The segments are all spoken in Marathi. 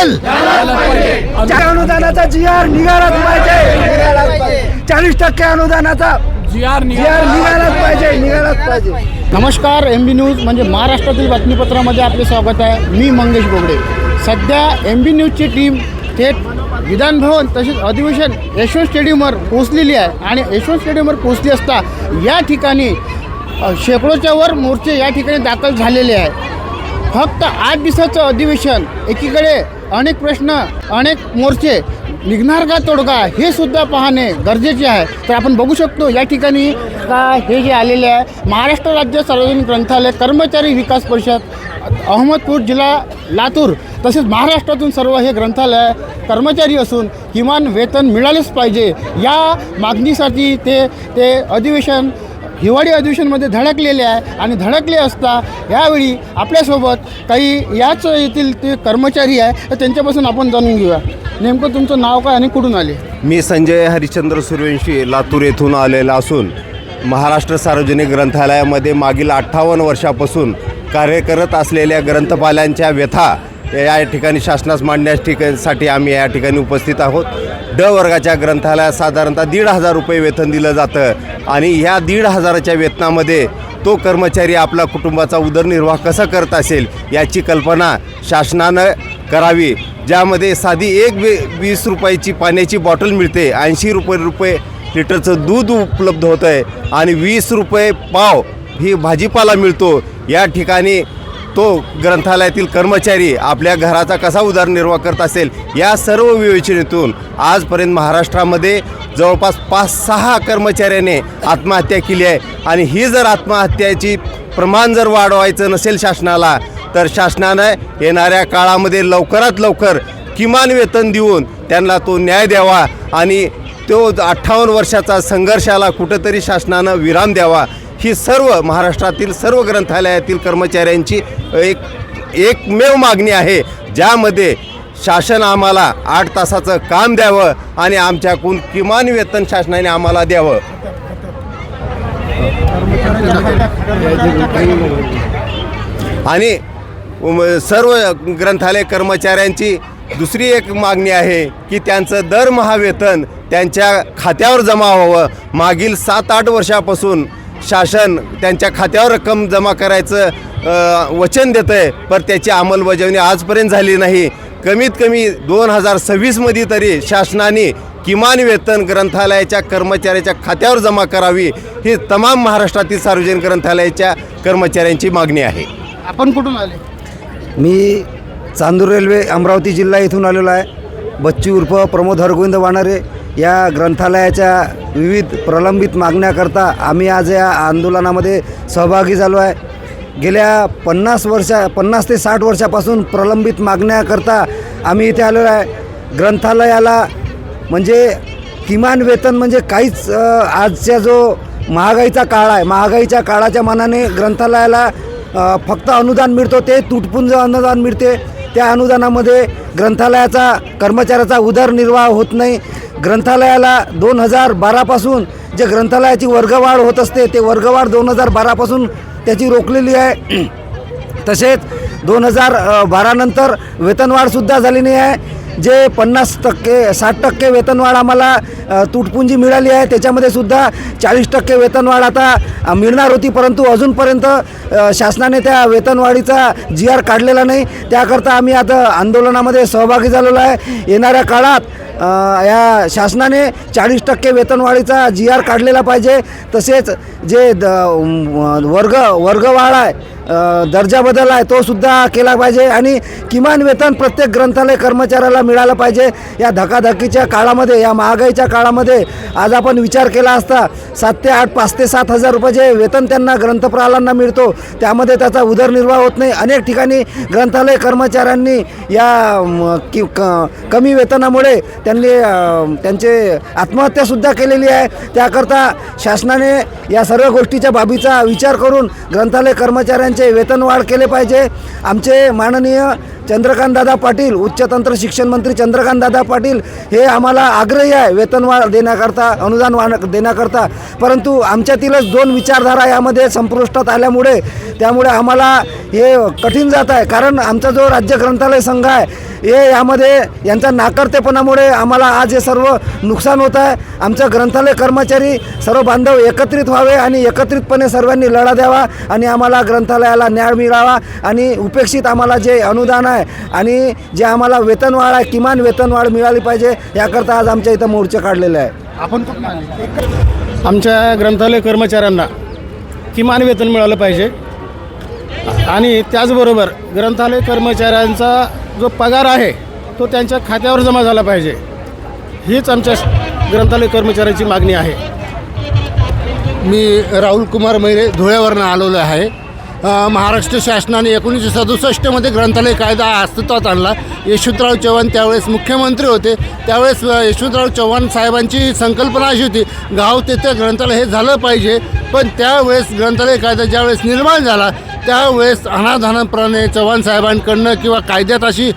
बदल. अनुदानाचा GR निघालाच पाहिजे. 40% अनुदानाचा GR निघालाच पाहिजे. नमस्कार, MB न्यूज म्हणजे महाराष्ट्रातील बातमीपत्रामध्ये आपले स्वागत आहे. मी मंगेश बोगडे. सध्या MB न्यूजची टीम थेट विधानभवन तसेच अधिवेशन यशवंत स्टेडियमवर पोहोचलेली आहे आणि यशवंत स्टेडियमवर पोहोचली असता या ठिकाणी शेकडोच्या वर मोर्चे या ठिकाणी दाखल झालेले आहे. फक्त 8 दिवसाचं अधिवेशन, एकीकडे अनेक प्रश्न, अनेक मोर्चे, निघणार का तोडगा हे सुद्धा पाहणे गरजेचे आहे. तर आपण बघू शकतो या ठिकाणी का हे जे आलेले आहे महाराष्ट्र राज्य सार्वजनिक ग्रंथालय कर्मचारी विकास परिषद अहमदपूर जिल्हा लातूर तसेच महाराष्ट्रातून सर्व हे ग्रंथालय कर्मचारी असून किमान वेतन मिळालेच पाहिजे या मागणीसाठी ते अधिवेशन हिवाळी अधिवेशनमध्ये धडकलेले आहे. आणि धडकले असता यावेळी आपल्यासोबत काही याच येथील ते कर्मचारी आहे, तर त्यांच्यापासून आपण जाणून घेऊया. नेमकं तुमचं नाव काय आणि कुठून आले? मी संजय हरिश्चंद्र सूर्यवंशी लातूर येथून आलेला असून महाराष्ट्र सार्वजनिक ग्रंथालयामध्ये मागील 58 वर्षापासून कार्य करत असलेल्या ग्रंथपालांच्या व्यथा या ठिकाणी शासनास मांडण्यासाठी आम्ही या ठिकाणी उपस्थित आहोत. ड वर्गाच्या ग्रंथालयात साधारणतः 1,500 रुपये वेतन दिलं जातं आणि ह्या 1,500च्या वेतनामध्ये तो कर्मचारी आपला कुटुंबाचा उदरनिर्वाह कसा करत असेल याची कल्पना शासनानं करावी. ज्यामध्ये साधी 20 रुपयाची पाण्याची बॉटल मिळते, 80 रुपये लिटरचं दूध उपलब्ध होतं आहे आणि 20 रुपये पाव ही भाजीपाला मिळतो. या ठिकाणी तो ग्रंथालयातील कर्मचारी आपल्या घराचा कसा उदरनिर्वाह करत असेल या सर्व विवेचनेतून आजपर्यंत महाराष्ट्रामध्ये जवळपास 5-6 कर्मचाऱ्याने आत्महत्या केली आहे. आणि ही जर आत्महत्याची प्रमाण जर वाढवायचं नसेल शासनाला, तर शासनानं येणाऱ्या काळामध्ये लवकरात लवकर किमान वेतन देऊन त्यांना तो न्याय द्यावा आणि तो 58 वर्षाचा संघर्षाला कुठंतरी शासनानं विराम द्यावा. ही सर्व महाराष्ट्रातील सर्व ग्रंथालयातील कर्मचाऱ्यांची एकमेव मागणी आहे, ज्यामध्ये शासन आम्हाला 8 तासाचं काम द्यावं आणि आमच्याकडून किमान वेतन शासनाने आम्हाला द्यावं. आणि सर्व ग्रंथालय कर्मचाऱ्यांची दुसरी एक मागणी आहे की त्यांचं दरमहा वेतन त्यांच्या खात्यावर जमा व्हावं. मागील 7-8 वर्षापासून शासन त्यांच्या खात्यावर रक्कम जमा करायचं वचन देतं आहे, पण त्याची अंमलबजावणी आजपर्यंत झाली नाही. कमीत कमी 2026मध्ये तरी शासनाने किमान वेतन ग्रंथालयाच्या कर्मचाऱ्याच्या खात्यावर जमा करावी, ही तमाम महाराष्ट्रातील सार्वजनिक ग्रंथालयाच्या कर्मचाऱ्यांची मागणी आहे. आपण कुठून आले? मी चांदूर रेल्वे अमरावती जिल्हा इथून आलेलो आहे. बच्चू उर्फ प्रमोद हरगोविंद वाणारे या ग्रंथालयाच्या विविध प्रलंबित मागण्याकरता आम्ही आज या आंदोलनामध्ये सहभागी झालो आहे. गेल्या 50 ते 60 वर्षापासून प्रलंबित मागण्याकरता आम्ही इथे आलेलो आहे. ग्रंथालयाला म्हणजे किमान वेतन म्हणजे काहीच, आजच्या जो महागाईचा काळ आहे, महागाईच्या काळाच्या मानाने ग्रंथालयाला फक्त अनुदान मिळतो, ते तुटपुंज अनुदान मिळते. त्या अनुदानामध्ये ग्रंथालयाचा कर्मचाऱ्याचा उदरनिर्वाह होत नाही. ग्रंथालयाला 2012पासून जे ग्रंथालयाची वर्गवाढ होत असते, ते वर्गवाढ 2012पासून त्याची रोखलेली आहे. तसेच 2012 नंतर वेतनवाढसुद्धा झाली नाही आहे. जे 50% 60% वेतनवाढ आम्हाला तुटपुंजी मिळाली आहे, त्याच्यामध्ये सुद्धा 40% वेतनवाढ आता मिळणार होती, परंतु अजूनपर्यंत शासनाने त्या वेतनवाढीचा GR काढलेला नाही. त्याकरता आम्ही आता आंदोलनामध्ये सहभागी झालेलो आहे. येणाऱ्या काळात या शासनाने 40% वेतनवाढीचा GR काढलेला पाहिजे. तसेच जे वर्गवाढ आहे, दर्जा बदल आहे, तो सुद्धा केला पाहिजे आणि किमान वेतन प्रत्येक ग्रंथालय कर्मचाऱ्याला मिळालं पाहिजे. या धकाधकीच्या काळामध्ये, या महागाईच्या काळामध्ये आज आपण विचार केला असता 7 ते 8, 5 ते 7 हजार रुपये जे वेतन त्यांना ग्रंथपालांना मिळतो, त्यामध्ये त्याचा उदरनिर्वाह होत नाही. अनेक ठिकाणी ग्रंथालय कर्मचाऱ्यांनी या कमी वेतनामुळे त्यांचे आत्महत्यासुद्धा केलेली आहे. त्याकरता शासनाने या सर्व गोष्टीच्या बाबीचा विचार करून ग्रंथालय कर्मचाऱ्यांचे वेतनवाढ केले पाहिजे. आमचे माननीय चंद्रकांतदादा पाटील, उच्च तंत्र शिक्षण मंत्री चंद्रकांतदादा पाटील हे आम्हाला आग्रही आहे वेतनवाढ देण्याकरता, अनुदान देण्याकरता. परंतु आमच्यातीलच 2 विचारधारा यामध्ये संपुष्टात आल्यामुळे त्यामुळे आम्हाला हे कठीण जात आहे. कारण आमचा जो राज्य ग्रंथालय संघ आहे हे यामध्ये यांचा नाकारतेपणामुळे आम्हाला आज हे सर्व नुकसान होत आहे. आमचं ग्रंथालय कर्मचारी सर्व बांधव एकत्रित व्हावे आणि एकत्रितपणे सर्वांनी लढा द्यावा आणि आम्हाला ग्रंथालयाला न्याय मिळावा आणि उपेक्षित आम्हाला जे अनुदान आहे आणि जे आम्हाला वेतनवाढ आहे किमान वेतनवाढ मिळाली पाहिजे याकरता आज आमच्या इथं मोर्चा काढलेला आहे. आपण कुठून आले? आमच्या ग्रंथालय कर्मचाऱ्यांना किमान वेतन मिळालं पाहिजे आणि त्याचबरोबर ग्रंथालय कर्मचाऱ्यांचा जो पगार आहे तो त्यांच्या खात्यावर जमा झाला पाहिजे. हीच आमच्या ग्रंथालय कर्मचाऱ्यांची मागणी आहे. मी राहुल कुमार मैरे धुळ्यावरनं आलेलो आहे. महाराष्ट्र शासनाने 1967मध्ये ग्रंथालय कायदा अस्तित्वात आणला. यशवंतराव चव्हाण त्यावेळेस मुख्यमंत्री होते. त्यावेळेस यशवंतराव चव्हाण साहेबांची संकल्पना अशी होती गाव तेथे ग्रंथालय हे झालं पाहिजे. पण त्यावेळेस ग्रंथालय कायदा ज्यावेळेस निर्माण झाला त्यावेळेस अनाधानाप्रमाणे चव्हाण साहेबांकडनं किंवा कायद्यात अशी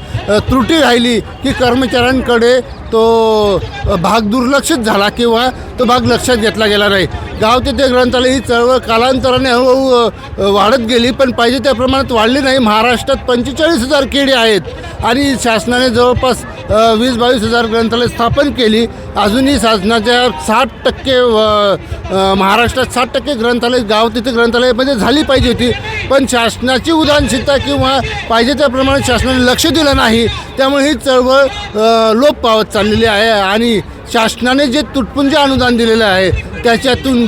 त्रुटी राहिली की कर्मचाऱ्यांकडे तो भाग दुर्लक्षित झाला किंवा तो भाग लक्षात घेतला गेला नाही. गाव तेथे ग्रंथालय ही चळवळ कालांतराने हळूहळू वाढत गेली पण पाहिजे त्या प्रमाणात वाढली नाही. महाराष्ट्रात 45,000 खेडे आहेत आणि शासनाने जवळपास 20-22 हजार ग्रंथालय स्थापन केली. अजूनही शासनाच्या 60% महाराष्ट्रात 60% ग्रंथालय गाव तिथे ग्रंथालयामध्ये झाली पाहिजे होती. पण शासनाची उदासीनता किंवा पाहिजे त्या प्रमाणात शासनाने लक्ष दिलं नाही. त्यामुळे ही चळवळ लोप पावत चाललेली आहे आणि शासनाने जे तुटपुंजे अनुदान दिलेलं आहे त्याच्यातून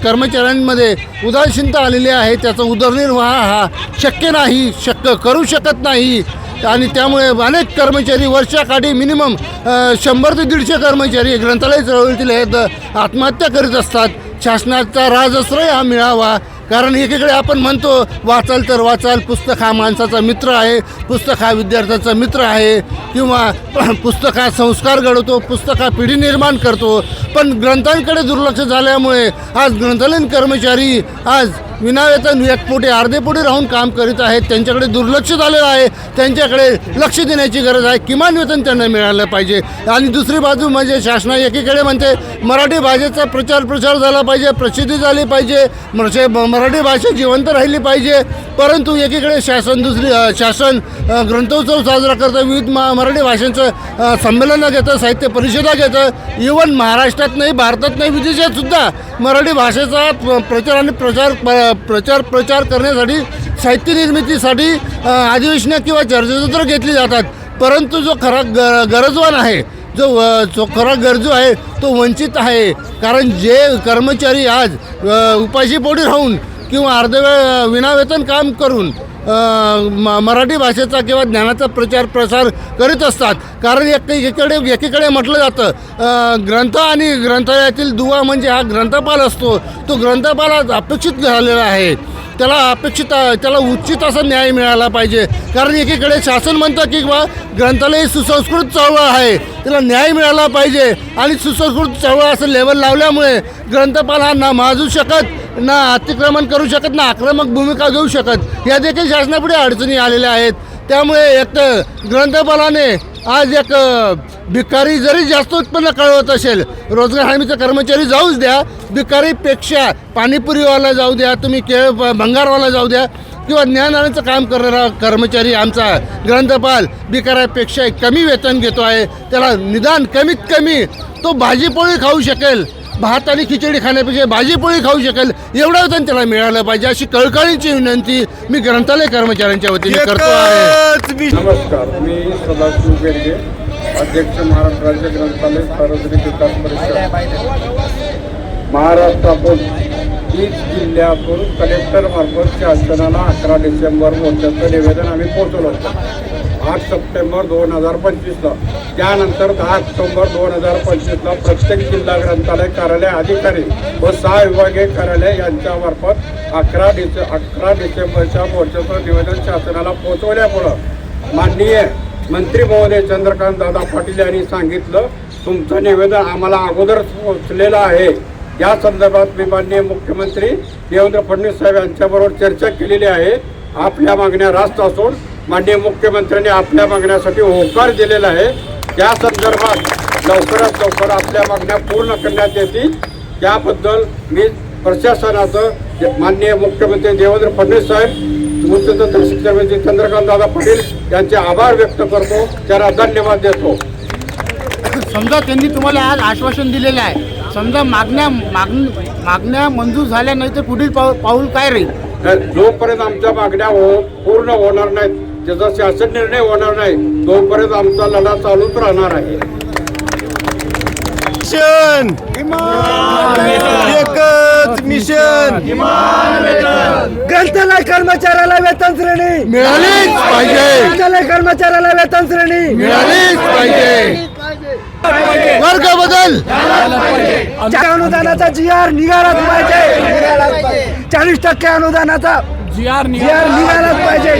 कर्मचाऱ्यांमध्ये उदासीनता आलेली आहे. त्याचा उदरनिर्वाह हा शक्य करू शकत नाही आणि त्यामुळे अनेक कर्मचारी वर्षाकाठी मिनिमम 100 ते 150 कर्मचारी ग्रंथालय चळवळीतील आहेत आत्महत्या करीत असतात. शासनाचा राजश्रय हा मिळावा. कारण एकीकडे आपण म्हणतो वाचाल तर वाचाल, पुस्तक हा माणसाचा मित्र आहे, पुस्तक हा विद्यार्थ्याचा मित्र आहे किंवा पुस्तक हा संस्कार घडवतो, पुस्तक हा पिढी निर्माण करतो. पण ग्रंथांकडे दुर्लक्ष झाल्यामुळे आज ग्रंथालयीन कर्मचारी आज विनावेतन एकपोटी अर्धेपोटी राहून काम करीत आहेत. त्यांच्याकडे दुर्लक्ष झालेलं आहे. त्यांच्याकडे लक्ष देण्याची गरज आहे. किमान वेतन त्यांना मिळालं पाहिजे. आणि दुसरी बाजू म्हणजे शासन एकीकडे म्हणते मराठी भाषेचा प्रचार झाला पाहिजे, प्रसिद्धी झाली पाहिजे, मराठी भाषा जिवंत राहिली पाहिजे. परंतु एकीकडे शासन ग्रंथोत्सव साजरा करतं, विविध मराठी भाषांचं संमेलनं घेतं, साहित्य परिषदा घेतं. इव्हन महाराष्ट्रात नाही, भारतात नाही, विदेशात सुद्धा मराठी भाषेचा प्रचार आणि प्रचार करण्यासाठी साहित्य निर्मितीसाठी अधिवेशनं किंवा चर्चासत्र घेतली जातात. परंतु जो खरा गरजवान आहे, जो खरा गरजू आहे तो वंचित आहे. कारण जे कर्मचारी आज उपाशीपोटी राहून किंवा अर्धवेळ विनावेतन काम करून मराठी भाषेचा किंवा ज्ञानाचा प्रसार करीत असतात. कारण एकीकडे म्हटलं जातं ग्रंथ आणि ग्रंथालयातील दुवा म्हणजे हा ग्रंथपाल असतो. तो ग्रंथपाल आज अपेक्षित झालेला आहे. त्याला उचित असा न्याय मिळाला पाहिजे. कारण एकीकडे शासन म्हणतं की बा ग्रंथालय सुसंस्कृत चळवळ आहे, त्याला न्याय मिळाला पाहिजे आणि सुसंस्कृत चळवळ असं लेवल लावल्यामुळे ग्रंथपाल हा ना माजू शकत, ना अतिक्रमण करू शकत, ना आक्रमक भूमिका घेऊ शकत. या देखील शासनापुढे अडचणी आलेल्या आहेत. त्यामुळे एक तर ग्रंथपालाने आज एक भिकारी जरी जास्त उत्पन्न कळवत असेल, रोजगार हमीचा कर्मचारी जाऊच द्या, भिकारीपेक्षा पाणीपुरीवाला जाऊ द्या, तुम्ही भंगारवाला जाऊ द्या किंवा ज्ञानाचं काम करणारा कर्मचारी आमचा ग्रंथपाल भिकाऱ्यापेक्षा कमी वेतन घेतो आहे. त्याला निदान कमीत कमी तो भाजीपोळी खाऊ शकेल, भात आणि खिचडी खाण्यापेक्षा भाजीपोळी खाऊ शकेल एवढं वेतन त्याला मिळालं पाहिजे अशी कळकळीची विनंती मी ग्रंथालय कर्मचाऱ्यांच्या वतीने करतो आहे. नमस्कार, मी सदाशिव बेरगे, अध्यक्ष महाराष्ट्र राज्य ग्रंथालय सार्वजनिक विकास परिषद. महाराष्ट्रातून 30 जिल्ह्यातून कलेक्टरमार्फत शासनाला 11 डिसेंबर मोर्चाचं निवेदन आम्ही पोहोचवलं होतं 8 सप्टेंबर 2025ला. त्यानंतर 10 ऑक्टोबर 2025ला प्रत्येक जिल्हा ग्रंथालय कार्यालय अधिकारी व 6 विभागीय कार्यालय यांच्यामार्फत 11 डिसेंबरच्या मोर्चाचं निवेदन शासनाला पोहोचवल्यामुळं माननीय मंत्री महोदय चंद्रकांतदादा पाटील यांनी सांगितलं तुमचं निवेदन आम्हाला अगोदर पोहोचलेलं आहे. या संदर्भात मी माननीय मुख्यमंत्री देवेंद्र फडणवीस साहेब यांच्याबरोबर चर्चा केलेली आहे. आपल्या मागण्या रास्त असून माननीय मुख्यमंत्र्यांनी आपल्या मागण्यासाठी होकार दिलेला आहे. त्या संदर्भात लवकरात लवकर आपल्या मागण्या पूर्ण करण्यात येतील. त्याबद्दल मी प्रशासनाचं माननीय मुख्यमंत्री देवेंद्र फडणवीस साहेब, उच्चतंत्र शिक्षण मंत्री चंद्रकांत दादा पाटील यांचे आभार व्यक्त करतो. त्यांना धन्यवाद देतो. समजा त्यांनी तुम्हाला आज आश्वासन दिलेलं आहे, समजा मागण्या मंजूर झाल्या नाही तर पुढील पाऊल काय राहील? जोपर्यंत आमच्या मागण्या पूर्ण होणार नाहीत, त्याचा शासन निर्णय होणार नाही, तोपर्यंत आमचा लढा चालूच राहणार आहे. एकच मिशन. ग्रंथालय कर्मचाऱ्याला वेतन श्रेणी मिळालीच पाहिजे, ग्रंथालय कर्मचाऱ्याला वेतन श्रेणी मिळालीच पाहिजे. वर्ग बदल अनुदानाचा GR निघालाच पाहिजे. 40% अनुदानाचा GR निघालाच पाहिजे.